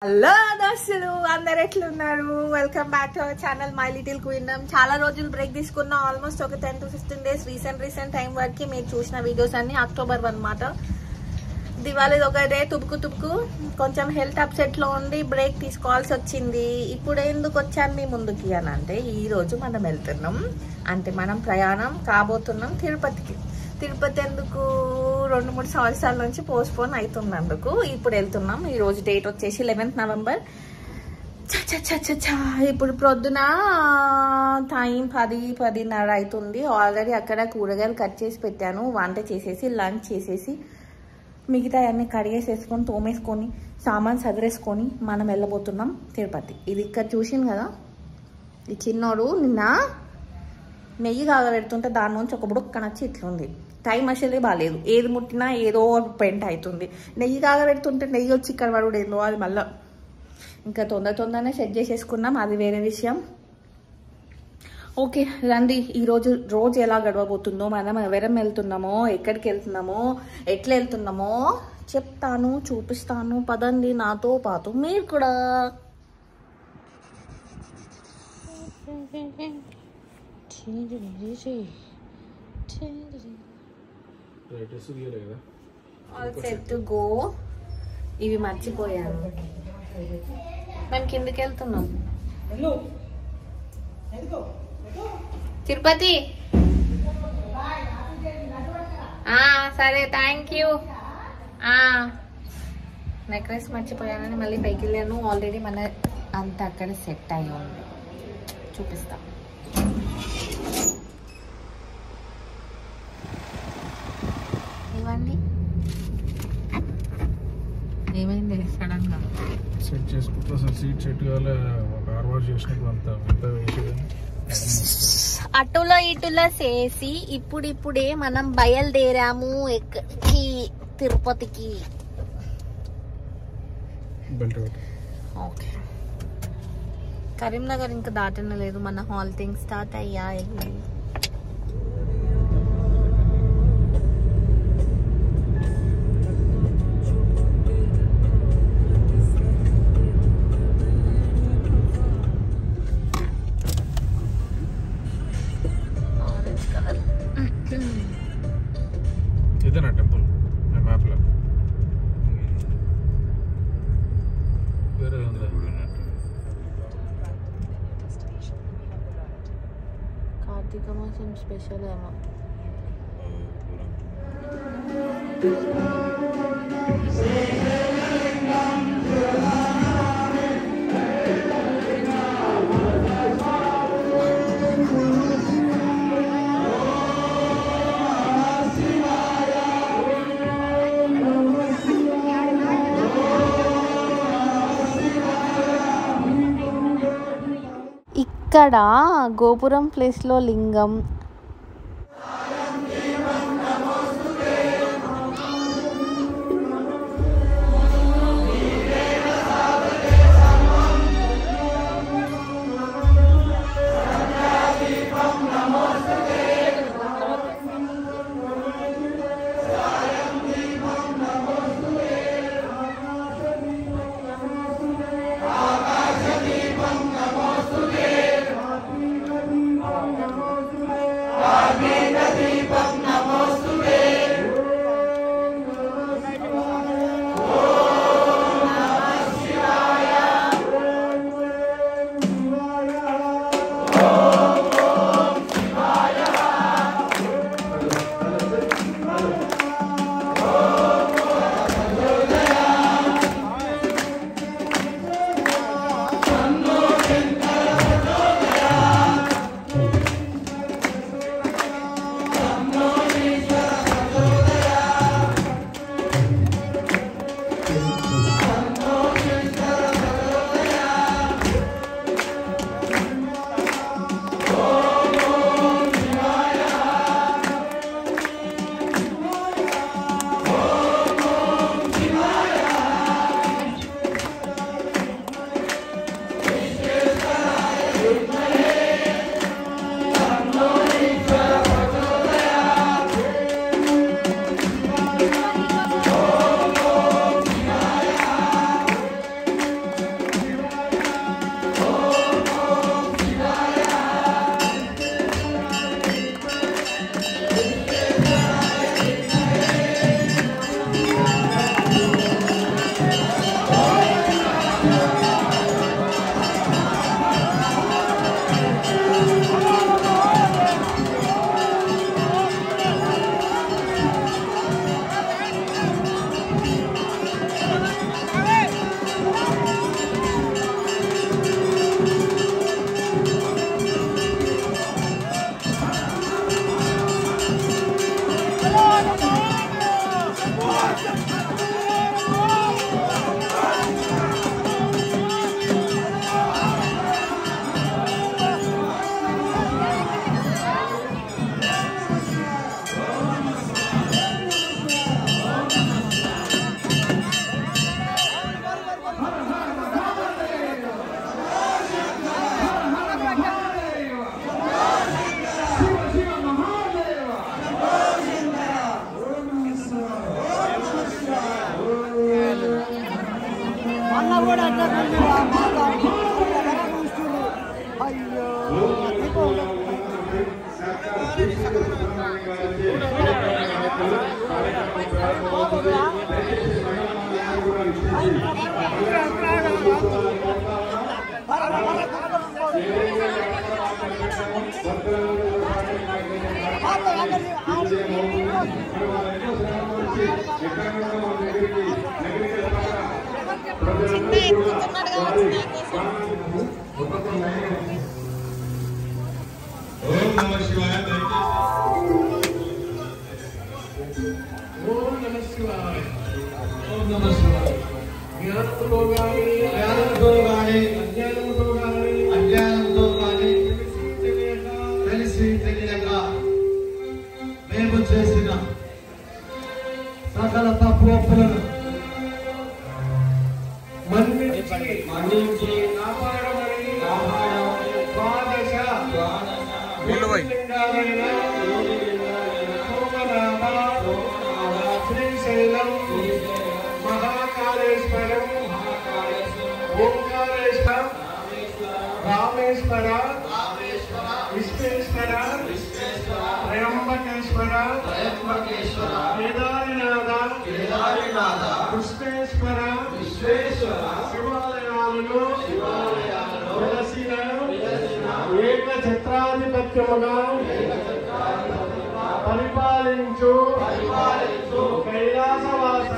Hello దోస్తులు అందరు ఎట్లున్నారు? Welcome back to our channel my little queen. చాలా రోజులు బ్రేక్ తీసుకున్నా, ఆల్మోస్ట్ ఒక 10 to 15 days రీసెంట్ టైం వరకు మీరు చూసిన వీడియోస్ అన్ని అక్టోబర్ 1 మాట. దివాళీ ఒకటే తుపుకు కొంచెం హెల్త్ అప్సెట్ లో ఉండి బ్రేక్ తీసుకోవాల్సి వచ్చింది. ఇప్పుడు ఎందుకు వచ్చాను మీ ముందుకి అని అంటే, ఈ రోజు మనం వెళ్తున్నాం, అంటే మనం ప్రయాణం కాబోతున్నాం తిరుపతికి. తిరుపతి ఎందుకు 2-3 సంవత్సరాల నుంచి పోస్ట్పోన్ అవుతున్నందుకు ఇప్పుడు వెళ్తున్నాం. ఈ రోజు డేట్ వచ్చేసి 11th November. ఇప్పుడు ప్రొద్దున టైం 10-10:30 అవుతుంది. ఆల్రెడీ అక్కడ కూరగాయలు కట్ చేసి పెట్టాను. వంట చేసేసి లంచ్ చేసేసి మిగతా అన్ని కడిగేసేసుకొని తోమేసుకొని సామాన్ సదిరేసుకొని మనం వెళ్ళబోతున్నాం తిరుపతి. ఇది ఇక్కడ చూసింది కదా, ఈ చిన్నోడు నిన్న నెయ్యి కాగబెడుతుంటే దాని నుంచి ఒక బుడొక్క నచ్చి ఇట్లుంది. టైం అసలే బాగాలేదు, ఏది ముట్టినా ఏదో పెంట అవుతుంది. నెయ్యి కాగబెడుతుంటే నెయ్యి వచ్చి ఇక్కడ పడుడు ఏందో, అది మళ్ళీ ఇంకా తొందరనే సెట్ చేసేసుకున్నాం, అది వేరే విషయం. ఓకే రండి, రోజు ఎలా గడవబోతుందో, మనం ఎవరం వెళ్తున్నామో, ఎక్కడికి వెళ్తున్నామో, ఎట్లా వెళ్తున్నామో చెప్తాను, చూపిస్తాను. పదండి నాతో పాటు మీరు కూడా. All set to go. ఇవి మర్చిపోయాను. మేము కిందకి వెళ్తున్నాం తిరుపతి. సరే థ్యాంక్ యూ. నెక్లెస్ మర్చిపోయానని మళ్ళీ పైకి వెళ్ళాను. ఆల్రెడీ మన అంతా అక్కడ సెట్ అయి ఉంది, చూపిస్తా. ఇవ్వండి. ఏమైంది సడన్ గా సెట్ చేసుకుంటా? అసలు సీట్ సెట్ కావాలి, ఒక ఆర్వార్ చేసినప్పుడు అంత వేసేదని అటులో ఇటులో చేసి ఇప్పుడిప్పుడే మనం బయలుదేరాము ఎక్కడికి, తిరుపతికి. ఓకే, కరీంనగర్ ఇంకా దాటనే లేదు, మన హాల్టింగ్ స్టార్ట్ అయ్యాయి. ఇదేనా టెంపుల్ మ్యాప్ లో? వేరే కార్తీక మాసం స్పెషల్ ఏమో. ఇక్కడ గోపురం ప్లేస్లో లింగం, మేము చేసిన సకల తప్పులను మన్నించి కాపాడమని ద్వాదశ జ్యోతిర్లింగాలైన సోమనాథ, శ్రీశైలం, మహాకాళేశ్వరం, ఓంకారేశ్వరం, రామేశ్వర, విశ్వేశ్వర, త్రయంబకేశ్వర, కేదారినాథ, కృష్ణేశ్వర, శివాలయాలలో వెలసిన ఏకఛత్రాధిపత్యముగా పరిపాలించు కైలాసవాస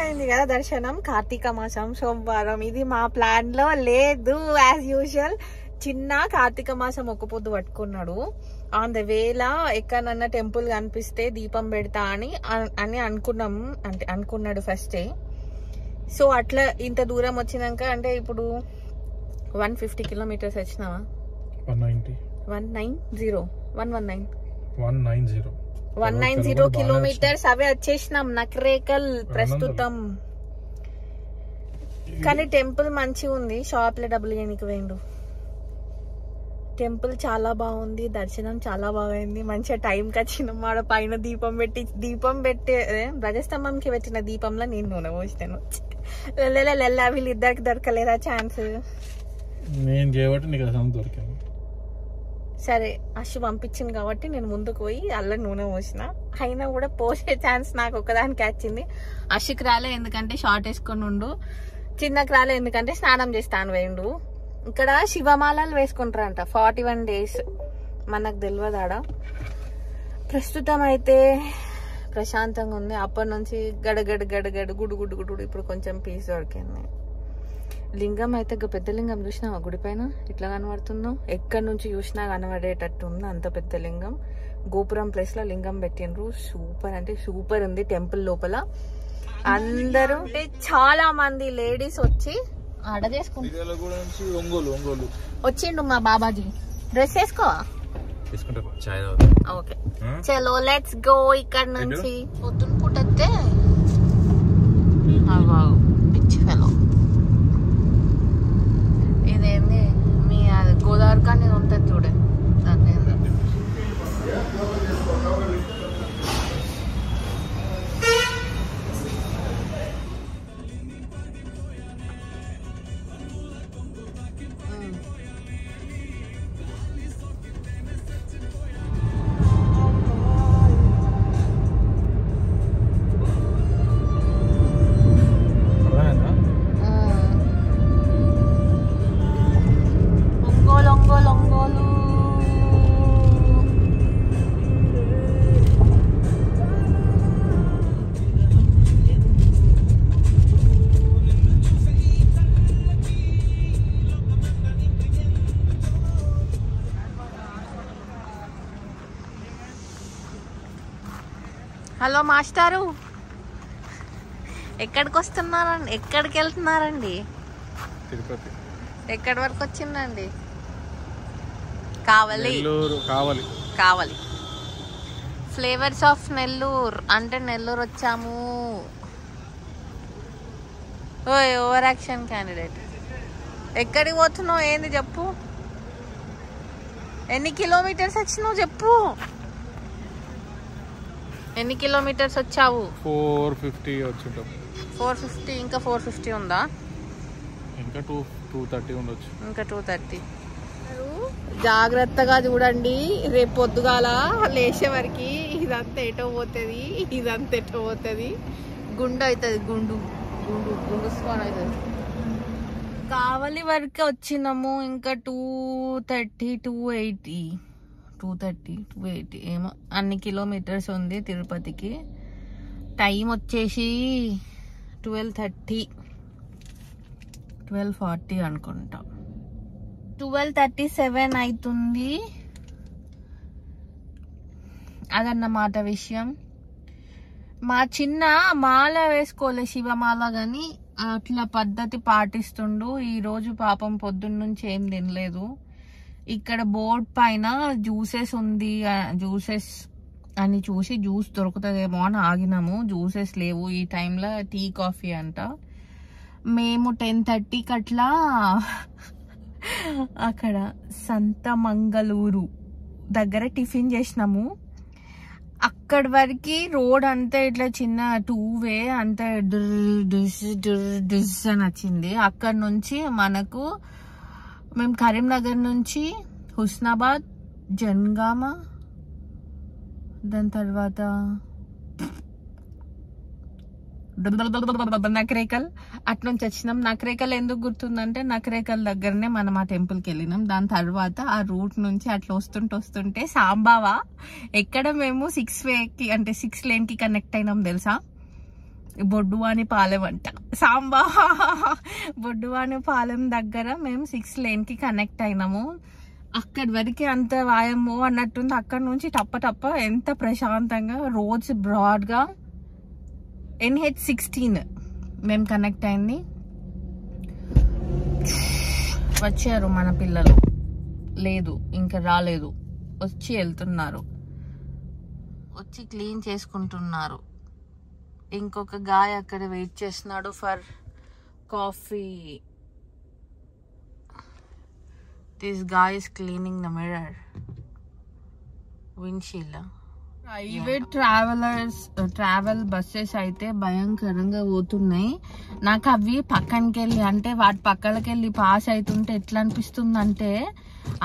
అయింది కదా దర్శనం. కార్తీక మాసం సోమవారం. ఇది మా ప్లాన్ లో లేదు. యాజ్ యూజువల్ చిన్న కార్తీక మాసం ఒక పొద్దు పట్టుకున్నాడు. ఆన్ ద వేలా ఎక్కడన్నా టెంపుల్ కనిపిస్తే దీపం పెడతా అని అనుకున్నాం. అంటే అనుకున్నాడు ఫస్టే. సో అట్లా ఇంత దూరం వచ్చినాక అంటే ఇప్పుడు 150 కిలోమీటర్స్ వచ్చినావా? 190 కిలోమీటర్స్ అవే వచ్చేసినాం. నకరేకల్ ప్రస్తుతం. కానీ టెంపుల్ మంచిగా ఉంది. షాప్ లో డబ్బులు ఇవ్వడానికి వేయండు. టెంపుల్ చాలా బాగుంది. దర్శనం చాలా బాగైంది. మంచిగా టైంకి వచ్చినాం. ఆడ పైన దీపం పెట్టే ధ్వజస్తంభంకి పెట్టిన దీపంలో నేను నూనె పోస్తాను. వీళ్ళిద్దరికి దొరకలేదా ఛాన్స్? నేను చేయబట్టి నీకు అసలు దొరికాను. సరే అశు పంపించింది కాబట్టి నేను ముందుకు పోయి అల్ల నూనె పోసిన. అయినా కూడా పోసే ఛాన్స్ నాకు ఒకదానికి వచ్చింది. అశుకి రాలే ఎందుకంటే షార్ట్ వేసుకొని ఉండు. చిన్నకి రాలే ఎందుకంటే స్నానం చేస్తాను వేయండు. ఇక్కడ శివమాలలు వేసుకుంటారంట 41 days. మనకు తెలియదు ఆడ. ప్రస్తుతం అయితే ప్రశాంతంగా ఉంది. అప్పటి నుంచి గడగడ గుడు ఇప్పుడు కొంచెం పీస్ దొరికింది. లింగం అయితే పెద్ద లింగం చూసినావా? గుడి పైన ఇట్లా కనబడుతుందో ఎక్కడి నుంచి చూసినా కనబడేటట్టు ఉంది. అంత పెద్ద లింగం. గోపురం ప్లేస్ లో లింగం పెట్టిండ్రు. సూపర్ అంటే సూపర్ ఉంది. టెంపుల్ లోపల అందరూ చాలా మంది లేడీస్ వచ్చి ఆడ చేసుకుంటారు. వచ్చిండు మా బాబాజీ. డ్రెస్ వేసుకోవా? ఓకే చలో లెట్స్ గో. ఇక్కడ నుంచి పొద్దున పూట వస్తే పిచ్చి ఫెలో ఇదేంది మీ గోదావరి కానీ ఉంటుంది చూడండి. దాన్ని హలో మాస్టారు, ఎక్కడికి వస్తున్నారండి? ఎక్కడికి వెళ్తున్నారండి? తిరుపతి. ఎక్కడి వరకు వచ్చిందండి? కావలి. కావలి. ఫ్లేవర్స్ ఆఫ్ నెల్లూరు అంటే నెల్లూరు వచ్చాము. ఓయ్ ఓవర్ యాక్షన్ క్యాండిడేట్. ఎక్కడికి పోతున్నావు? ఏంది చెప్పు. ఎన్ని కిలోమీటర్స్ వచ్చినావు చెప్పు. ఎన్ని కిలోమీటర్స్ వచ్చావు? 450 వచ్చింటాం. 450. ఇంకా 450 ఉందా? ఇంకా 230 ఉండొచ్చు. ఇంకా 230. జాగ్రత్తగా చూడండి, రేపు పొద్దుగాల లేచే వరకు ఇదంతా ఎటో పోతుంది, ఇదంతా ఎటో పోతుంది. గుండు అవుతుంది, గుండు అవుతుంది. కావలి వరకు వచ్చినాము. ఇంకా 230, 280 ఏమో అన్ని కిలోమీటర్స్ ఉంది తిరుపతికి. టైం వచ్చేసి 12:30, 12:40 అనుకుంటా. 12:37 అవుతుంది. అదన్నమాట విషయం. మా చిన్న మాల వేసుకోలే, శివమాల, కానీ అట్లా పద్ధతి పాటిస్తుండు. ఈరోజు పాపం పొద్దున్న నుంచి ఏం తినలేదు. ఇక్కడ బోర్డ్ పైన జ్యూసెస్ ఉంది, జ్యూసెస్ అని చూసి జ్యూస్ దొరుకుతుందేమో అని ఆగినాము. జ్యూసెస్ లేవు ఈ టైంలో, టీ కాఫీ అంట. మేము 10:30కి అట్లా అక్కడ సంత మంగళూరు దగ్గర టిఫిన్ చేసినాము. అక్కడి వరకు రోడ్ అంతా ఇట్లా చిన్న 2-వే అంతా డుస్ అని వచ్చింది. అక్కడ నుంచి మనకు మేము కరీంనగర్ నుంచి హుస్నాబాద్, జనగామ, దాని తర్వాత నకరేకల్ అట్నుంచి వచ్చినాం. నకరేకల్ ఎందుకు గుర్తుందంటే నకరేకల్ దగ్గరనే మనం ఆ టెంపుల్కి వెళ్ళినాం. దాని తర్వాత ఆ రూట్ నుంచి అట్లా వస్తుంటే సాంబావా ఎక్కడ మేము 6-వేకి అంటే 6 లేన్కి కనెక్ట్ అయినాం తెలుసా? బొడ్డువాని పాలెం అంట. సాంబావా బొడ్డువాని పాలెం దగ్గర మేము 6 లేన్కి కనెక్ట్ అయినాము. అక్కడి వరకు అంత వాయమో అన్నట్టుంది. అక్కడ నుంచి టప్ప ఎంత ప్రశాంతంగా, రోడ్స్ బ్రాడ్గా. NH16 మేము కనెక్ట్ అయింది. వచ్చారు మన పిల్లలు, లేదు ఇంకా రాలేదు, వచ్చి వెళ్తున్నారు, వచ్చి క్లీన్ చేసుకుంటున్నారు. ఇంకొక గాయ అక్కడ వెయిట్ చేస్తున్నాడు for coffee. This guy is cleaning the mirror, windshield. Private travel buses అయితే భయంకరంగా పోతున్నాయి. నాకు అవి పక్కనకి వెళ్ళి అంటే వాటి పక్కలకి వెళ్ళి పాస్ అవుతుంటే ఎట్లా అనిపిస్తుంది అంటే,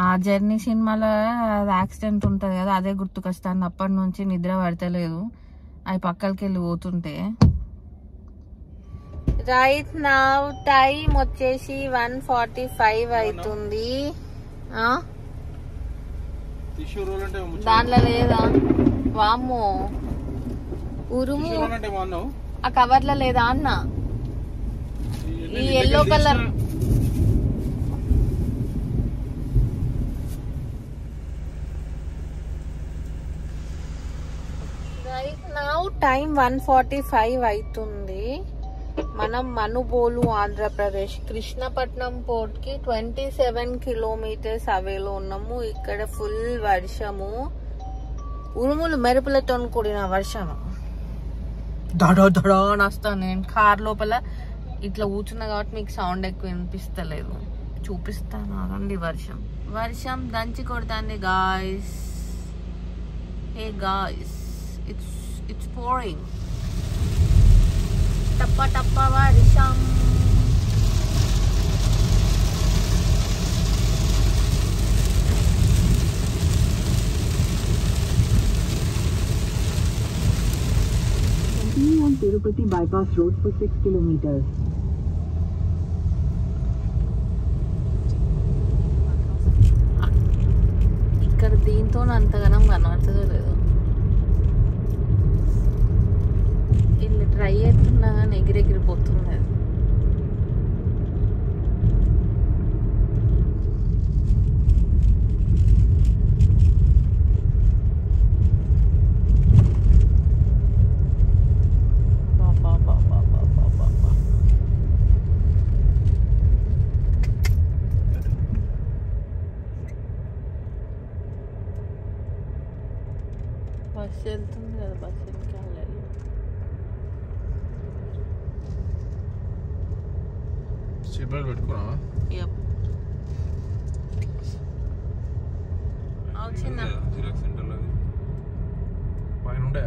ఆ జర్నీ సినిమాలో యాక్సిడెంట్ ఉంటుంది కదా, అదే గుర్తుకొస్తాను. అప్పటి నుంచి నిద్ర పడతలేదు అవి పక్కలకి వెళ్ళి పోతుంటే. రైట్ నౌ టైం వచ్చేసి 1:45 అవుతుంది. దాంట్లో లేదా వామ్మో ఉరుము, ఆ కవర్లో లేదా అన్న? ఈ yellow colour right now time 1:45 అవుతుంది. మనం మనుబోలు ఆంధ్రప్రదేశ్ కృష్ణపట్నం పోర్ట్ కి 27 కిలోమీటర్స్ అవేలో ఉన్నాము. ఇక్కడ ఫుల్ వర్షము, ఉరుములు మెరుపులతో కూడిన వర్షము. దడా అని వస్తాను. నేను కార్ లోపల ఇట్లా కూర్చున్నా కాబట్టి మీకు సౌండ్ ఎక్కువ వినిపిస్తలేదు. చూపిస్తాను ఆగండి. వర్షం దంచి కొడుతుంది guys. Hey guys, it's pouring. టప్ప వర్షం. Continue on Tirupati bypass road for 6 kilometers. ఇక్కడ దీంతో అంతగానం కనబడుతుందో లేదు. ఇల్లు ట్రై అవుతున్నా కానీ ఎగిరెగిరిపోతుంది. బస్సు వెళ్తుంది కదా, బస్సు వెనకాల సీట్ బెల్ట్ పెట్టుకున్నావా? చిన్న పైన ఉండే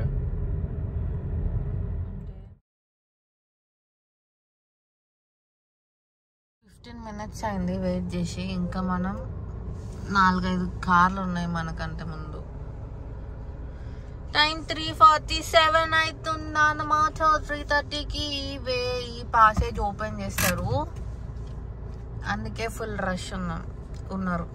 15 minutes అయింది వెయిట్ చేసి. ఇంకా మనం 4-5 కార్లు ఉన్నాయి మనకంటే ముందు. టైం 3:47 అవుతుందా అన్నమాట. 3:30కి ఈ పాసేజ్ ఓపెన్ చేస్తారు, అందుకే ఫుల్ రష్ ఉన్నారు.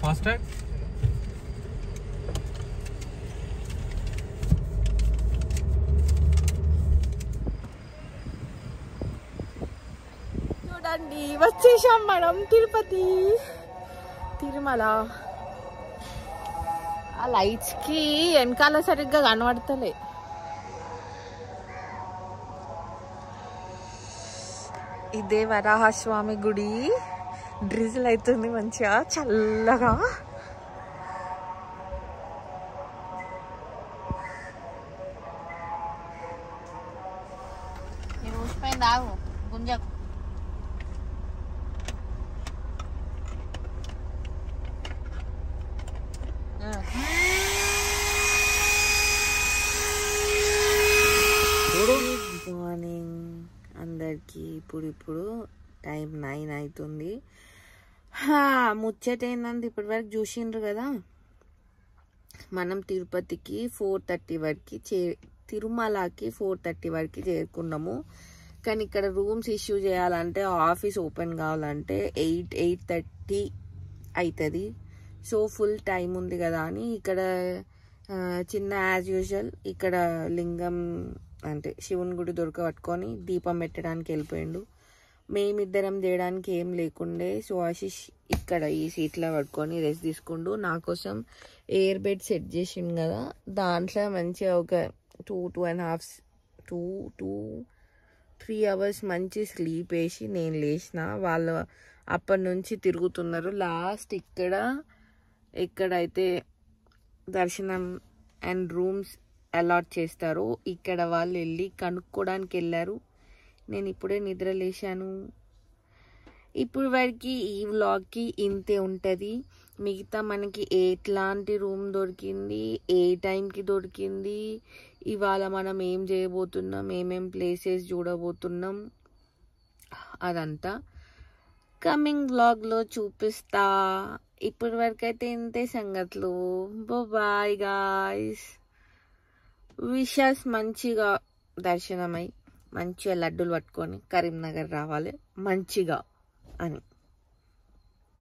ఫాస్ట్ ట్యాగ్ చూడండి, వచ్చేసాం మనం తిరుపతి తిరుమల. ఆ లైట్స్ కి వెనకాల సరిగ్గా కనబడతలే. ఇదే వరాహస్వామి గుడి. డ్రిజిల్ అవుతుంది మంచిగా చల్లగా. ఊసిపోయింది, ఆగు గుంజకు. గుడ్ మార్నింగ్ అందరికి. ఇప్పుడు టైం 9 అవుతుంది. ముచ్చట ఏంటంటే ఇప్పటి వరకు చూసిండ్రు కదా, మనం తిరుపతికి 4:30 వరకు తిరుమలకి 4:30 వరకు చేరుకున్నాము. కానీ ఇక్కడ రూమ్స్ ఇష్యూ చేయాలంటే, ఆఫీస్ ఓపెన్ కావాలంటే 8-8:30 అవుతుంది. సో ఫుల్ టైం ఉంది కదా అని ఇక్కడ చిన్న యాజ్ యూజువల్ ఇక్కడ లింగం అంటే శివుని గుడి దొరకబట్టుకొని దీపం పెట్టడానికి వెళ్ళిపోయిండు. మేమిద్దరం చేయడానికి ఏం లేకుండే. సో ఆశీష్ ఇక్కడ ఈ సీట్లో పట్టుకొని రెస్ట్ తీసుకుంటూ నా కోసం ఎయిర్ బెడ్ సెట్ చేసిండు కదా, దాంట్లో మంచిగా ఒక 2-3 అవర్స్ మంచి స్లీప్ వేసి నేను లేచిన. వాళ్ళు అప్పటి నుంచి తిరుగుతున్నారు. లాస్ట్ ఎక్కడైతే దర్శనం అండ్ రూమ్స్ అలాట్ చేస్తారో ఇక్కడ వాళ్ళు వెళ్ళి కనుక్కోవడానికి వెళ్ళారు. నేను ఇప్పుడే నిద్ర లేచాను. ఇప్పుడు వరకు ఈ వ్లాగ్కి ఇంతే ఉంటుంది. మిగతా మనకి ఎట్లాంటి రూమ్ దొరికింది, ఏ టైంకి దొరికింది, ఇవాళ మనం ఏం చేయబోతున్నాం, ఏమేం ప్లేసెస్ చూడబోతున్నాం, అదంతా కమింగ్ వ్లాగ్లో చూపిస్తా. ఇప్పటి వరకు అయితే ఇంతే సంగతులు. Bye guys. విషెస్ మంచిగా దర్శనమై మంచిగా లడ్డూలు పట్టుకొని కరీంనగర్ రావాలి మంచిగా అని.